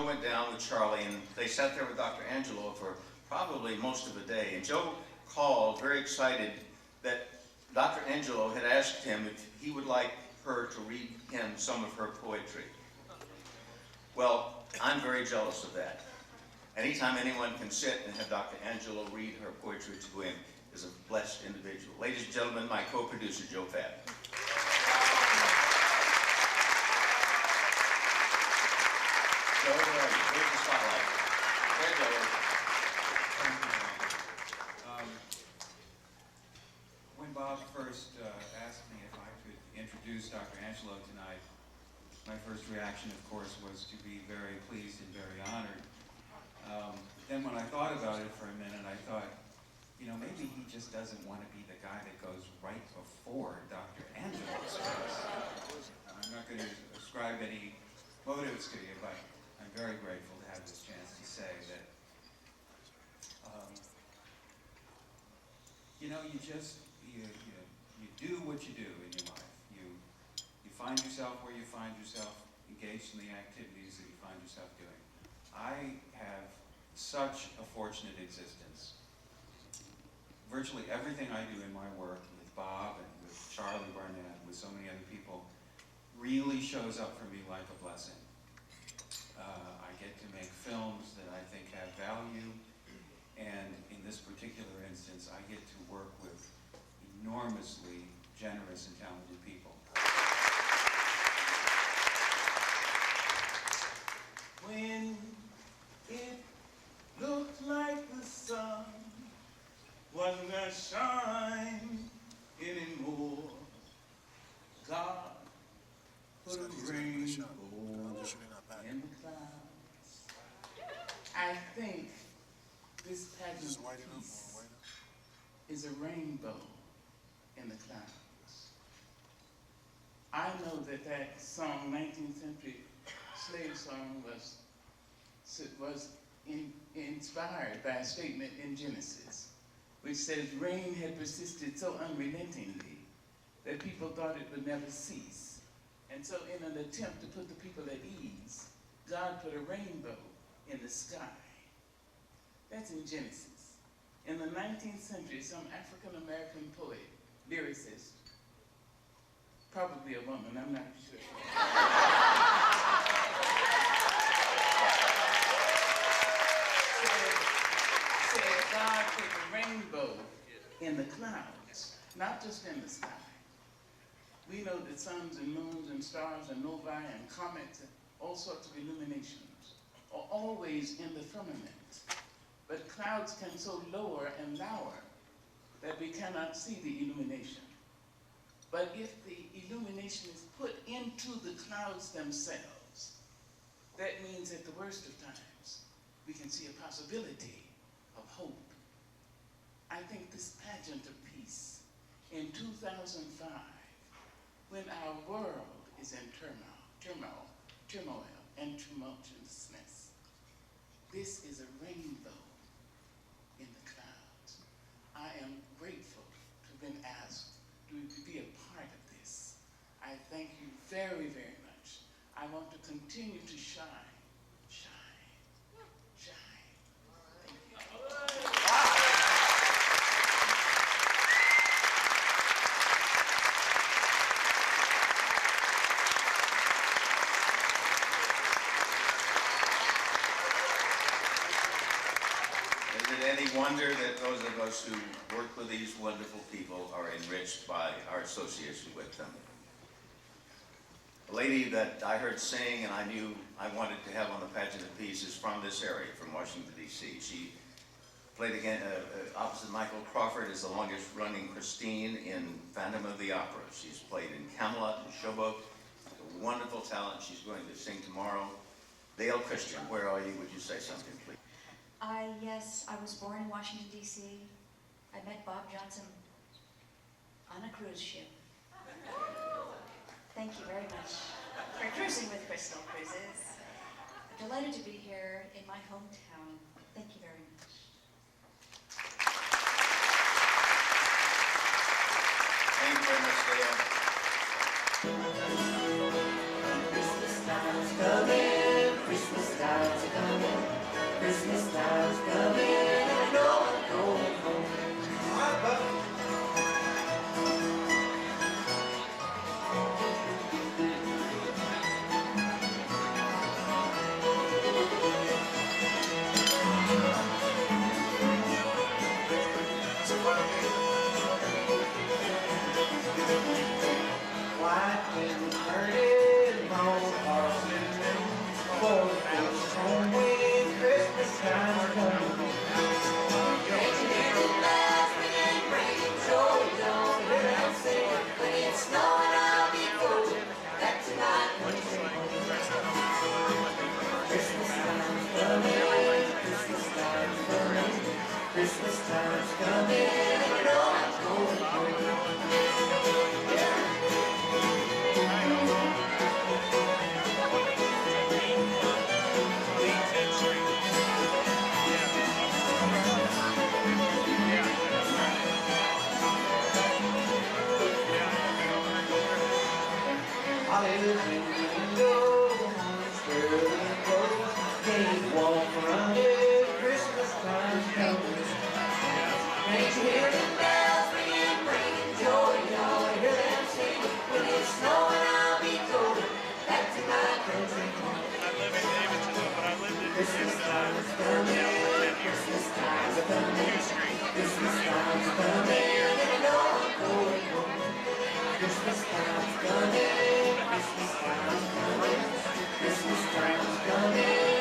Joe went down with Charlie, and they sat there with Dr. Angelou for probably most of the day. And Joe called, very excited, that Dr. Angelou had asked him if he would like her to read him some of her poetry. Well, I'm very jealous of that. Anytime anyone can sit and have Dr. Angelou read her poetry to him is a blessed individual. Ladies and gentlemen, my co-producer, Joe Fad. Joe, where's the spotlight? There, Joe. When Bob first asked me if I could introduce Dr. Angelou tonight, my first reaction, of course, was to be very pleased and very honored. Then when I thought about it for a minute, I thought, you know, maybe he just doesn't want to be the guy that goes right before Dr. Angelou speaks. I'm not going to ascribe any motives to you, but I'm very grateful to have this chance to say that, you know, you do what you do in your life. You find yourself where you find yourself, engaged in the activities that you find yourself doing. I have such a fortunate existence. Virtually everything I do in my work with Bob and with Charlie Barnett and with so many other people really shows up for me like a blessing. I get to make films that I think have value, and in this particular instance, I get to work with enormously generous and talented people. When it looked like the sun wasn't gonna shine anymore, God put a rainbow in the clouds. I think this pageant of peace is a rainbow in the clouds. I know that that song, 19th century slave song, was inspired by a statement in Genesis, which says, rain had persisted so unrelentingly that people thought it would never cease. And so in an attempt to put the people at ease, God put a rainbow in the sky. That's in Genesis. In the 19th century, some African-American poet, lyricist, probably a woman, I'm not sure. said God put a rainbow in the clouds, not just in the sky. We know that suns and moons and stars and novae and comets and all sorts of illuminations are always in the firmament. But clouds can so lower and lower that we cannot see the illumination. But if the illumination is put into the clouds themselves, that means at the worst of times, we can see a possibility of hope. I think this pageant of peace in 2005, when our world is in turmoil and tumultuousness, this is a rainbow in the clouds. I am grateful to have been asked to be a part of this. I thank you very, very much. I want to continue to shine. Any wonder that those of us who work with these wonderful people are enriched by our association with them. A lady that I heard sing and I knew I wanted to have on the Pageant of Peace is from this area, from Washington, D.C. She played again opposite Michael Crawford as the longest running Christine in Phantom of the Opera. She's played in Camelot and Showboat. A wonderful talent. She's going to sing tomorrow. Dale Christian, where are you? Would you say something, please? Yes, I was born in Washington, D.C. I met Bob Johnson on a cruise ship. Thank you very much for cruising with Crystal Cruises. I'm delighted to be here in my hometown. Thank you very much. Thank you very much, Dale. Christmas time's coming, Christmas time's Christmas time is coming. Christmas time is coming. Christmas time is coming. And I know I'm going home. Christmas time is coming. Christmas time is coming. Christmas time is coming.